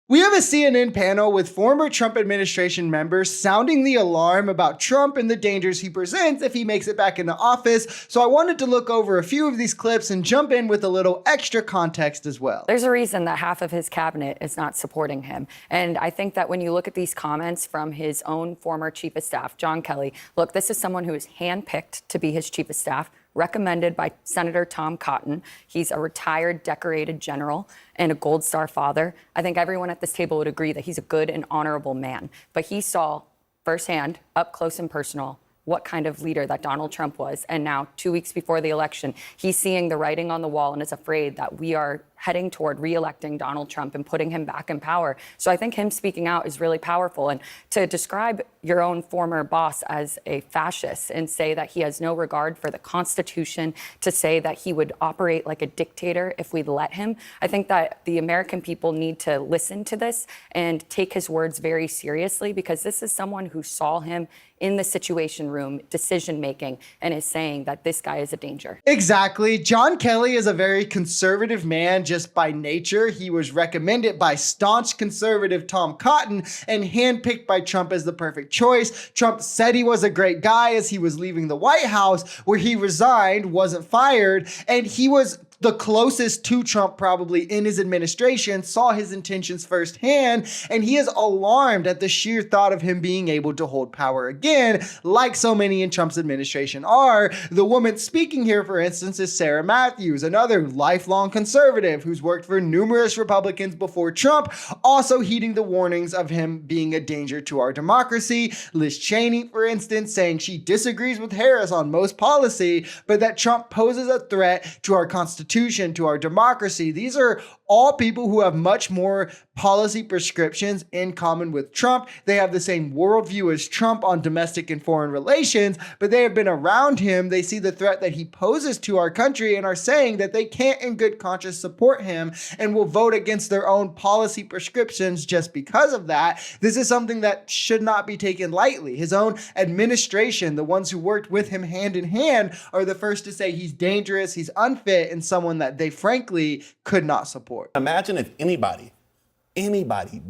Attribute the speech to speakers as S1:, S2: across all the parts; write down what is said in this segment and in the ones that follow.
S1: We have a CNN panel with former Trump administration members sounding the alarm about Trump and the dangers he presents if he makes it back into office. So I wanted to look over a few of these clips and jump in with a little extra context as well.
S2: There's a reason that half of his cabinet is not supporting him. And I think that when you look at these comments from his own former chief of staff, John Kelly, look, this is someone who is handpicked to be his chief of staff, recommended by Senator Tom Cotton. He's a retired decorated general and a Gold Star father. I think everyone at this table would agree that he's a good and honorable man. But he saw firsthand, up close and personal, what kind of leader that Donald Trump was. And now, 2 weeks before the election, he's seeing the writing on the wall and is afraid that we are heading toward re-electing Donald Trump and putting him back in power. So I think him speaking out is really powerful. And to describe your own former boss as a fascist and say that he has no regard for the Constitution, to say that he would operate like a dictator if we'd let him, I think that the American people need to listen to this and take his words very seriously, because this is someone who saw him in the Situation Room, decision making, and is saying that this guy is a danger.
S1: Exactly. John Kelly is a very conservative man just by nature. He was recommended by staunch conservative Tom Cotton and handpicked by Trump as the perfect choice. Trump said he was a great guy as he was leaving the White House, where he resigned, wasn't fired, and he was the closest to Trump probably in his administration, saw his intentions firsthand, and he is alarmed at the sheer thought of him being able to hold power again, like so many in Trump's administration are. The woman speaking here, for instance, is Sarah Matthews, another lifelong conservative who's worked for numerous Republicans before Trump, also heeding the warnings of him being a danger to our democracy. Liz Cheney, for instance, saying she disagrees with Harris on most policy, but that Trump poses a threat to our Constitution, to our democracy. These are all people who have much more policy prescriptions in common with Trump. They have the same worldview as Trump on domestic and foreign relations, but they have been around him. They see the threat that he poses to our country and are saying that they can't in good conscience support him and will vote against their own policy prescriptions just because of that. This is something that should not be taken lightly. His own administration, the ones who worked with him hand in hand, are the first to say he's dangerous, he's unfit, and someone that they frankly could not support.
S3: Imagine if anybody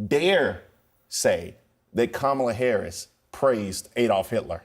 S3: dare say that Kamala Harris praised Adolf Hitler.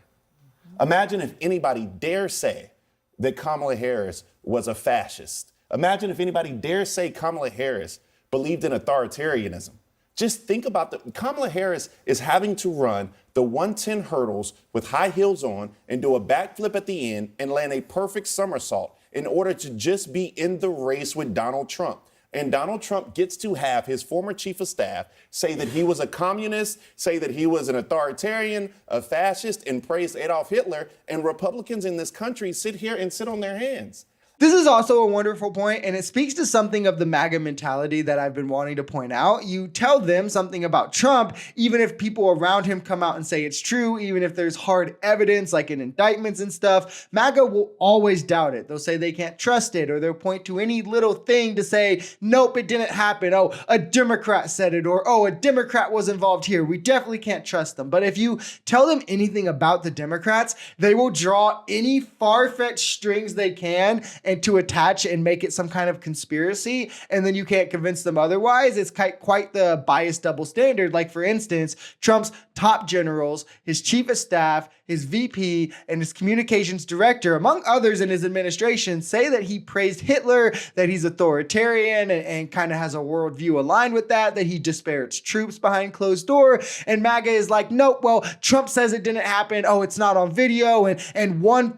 S3: Imagine if anybody dare say that Kamala Harris was a fascist. Imagine if anybody dare say Kamala Harris believed in authoritarianism. Just think about Kamala Harris is having to run the 110 hurdles with high heels on and do a backflip at the end and land a perfect somersault in order to just be in the race with Donald Trump. And Donald Trump gets to have his former chief of staff say that he was a communist, say that he was an authoritarian, a fascist, and praise Adolf Hitler. And Republicans in this country sit here and sit on their hands.
S1: This is also a wonderful point, and it speaks to something of the MAGA mentality that I've been wanting to point out. You tell them something about Trump, even if people around him come out and say it's true, even if there's hard evidence like in indictments and stuff, MAGA will always doubt it. They'll say they can't trust it, or they'll point to any little thing to say, nope, it didn't happen. Oh, a Democrat said it, or oh, a Democrat was involved here. We definitely can't trust them. But if you tell them anything about the Democrats, they will draw any far-fetched strings they can and to attach and make it some kind of conspiracy, and then you can't convince them otherwise. It's quite the biased double standard. Like, for instance, Trump's top generals, his chief of staff, his VP, and his communications director, among others in his administration, say that he praised Hitler, that he's authoritarian and kind of has a worldview aligned with that he disparaged troops behind closed door. And MAGA is like, nope, well, Trump says it didn't happen. Oh, it's not on video. And one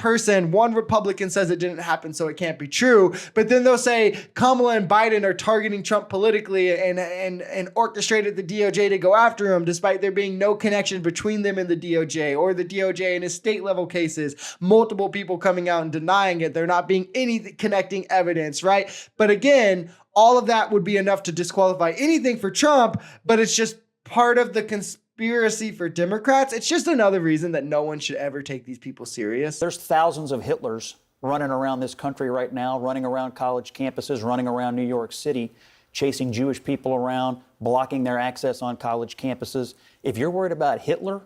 S1: Republican says it didn't happen, so it can't be true. But then they'll say Kamala and Biden are targeting Trump politically and orchestrated the DOJ to go after him, despite there being no connection between them and the DOJ or the DOJ in his state level cases. Multiple people coming out and denying it. There not being any connecting evidence, right? But again, all of that would be enough to disqualify anything for Trump, but it's just part of the conspiracy for Democrats. It's just another reason that no one should ever take these people serious.
S4: There's thousands of Hitlers running around this country right now, running around college campuses, running around New York City, chasing Jewish people around, blocking their access on college campuses. If you're worried about Hitler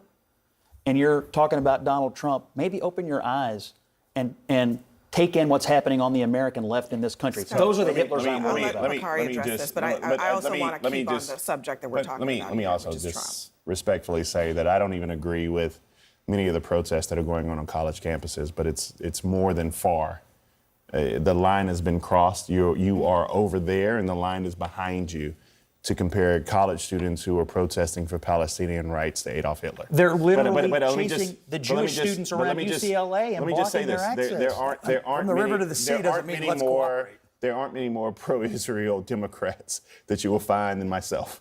S4: and you're talking about Donald Trump, maybe open your eyes and take in what's happening on the American left in this country. Those are the Hitlers I'm
S5: I'll
S4: worried
S5: let
S4: about.
S5: Bakari address this, but I also want to keep on the subject that we're talking about.
S3: Let me also just respectfully say that I don't even agree with many of the protests that are going on college campuses, but it's more than far. The line has been crossed. You are over there, and the line is behind you to compare college students who are protesting for Palestinian rights to Adolf Hitler.
S4: They're literally chasing the Jewish students around UCLA and blocking their access.
S3: There aren't
S5: From the river to the sea doesn't mean let's cooperate.
S3: There aren't many more pro-Israel Democrats that you will find than myself.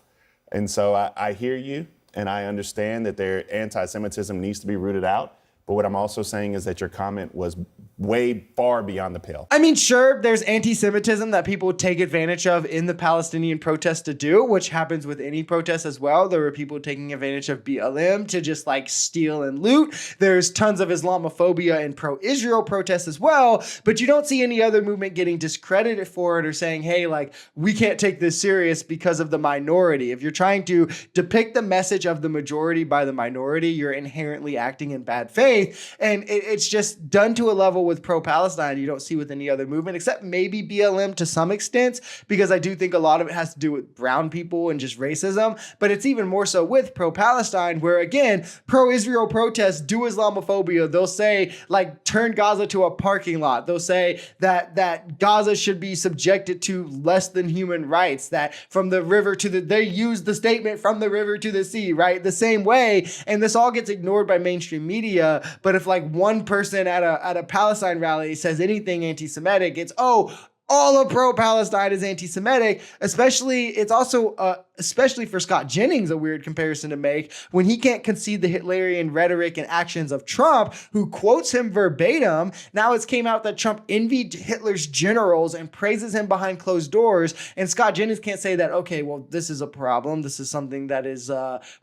S3: And so I hear you, and I understand that their anti-Semitism needs to be rooted out. But what I'm also saying is that your comment was way far beyond the pale.
S1: I mean, sure, there's anti-Semitism that people take advantage of in the Palestinian protest to do, which happens with any protest as well. There were people taking advantage of BLM to just like steal and loot. There's tons of Islamophobia and pro-Israel protests as well, but you don't see any other movement getting discredited for it or saying, hey, like, we can't take this serious because of the minority. If you're trying to depict the message of the majority by the minority, you're inherently acting in bad faith. And it's just done to a level with pro-Palestine you don't see with any other movement, except maybe BLM to some extent, because I do think a lot of it has to do with brown people and just racism. But it's even more so with pro-Palestine, where again, pro-Israel protests do Islamophobia. They'll say, like, turn Gaza to a parking lot. They'll say that Gaza should be subjected to less than human rights, that from the river to they use the statement from the river to the sea, right? The same way. And this all gets ignored by mainstream media. But if like one person at a Palestine rally says anything anti-Semitic, it's, oh, all of pro-Palestine is anti-Semitic. It's also, especially for Scott Jennings, a weird comparison to make when he can't concede the Hitlerian rhetoric and actions of Trump, who quotes him verbatim. Now it's came out that Trump envied Hitler's generals and praises him behind closed doors. And Scott Jennings can't say that, okay, well, this is a problem. This is something that is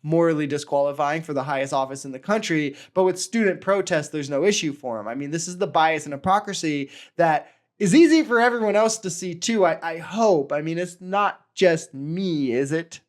S1: morally disqualifying for the highest office in the country. But with student protests, there's no issue for him. I mean, this is the bias and hypocrisy that is easy for everyone else to see too, I hope. I mean, it's not just me, is it?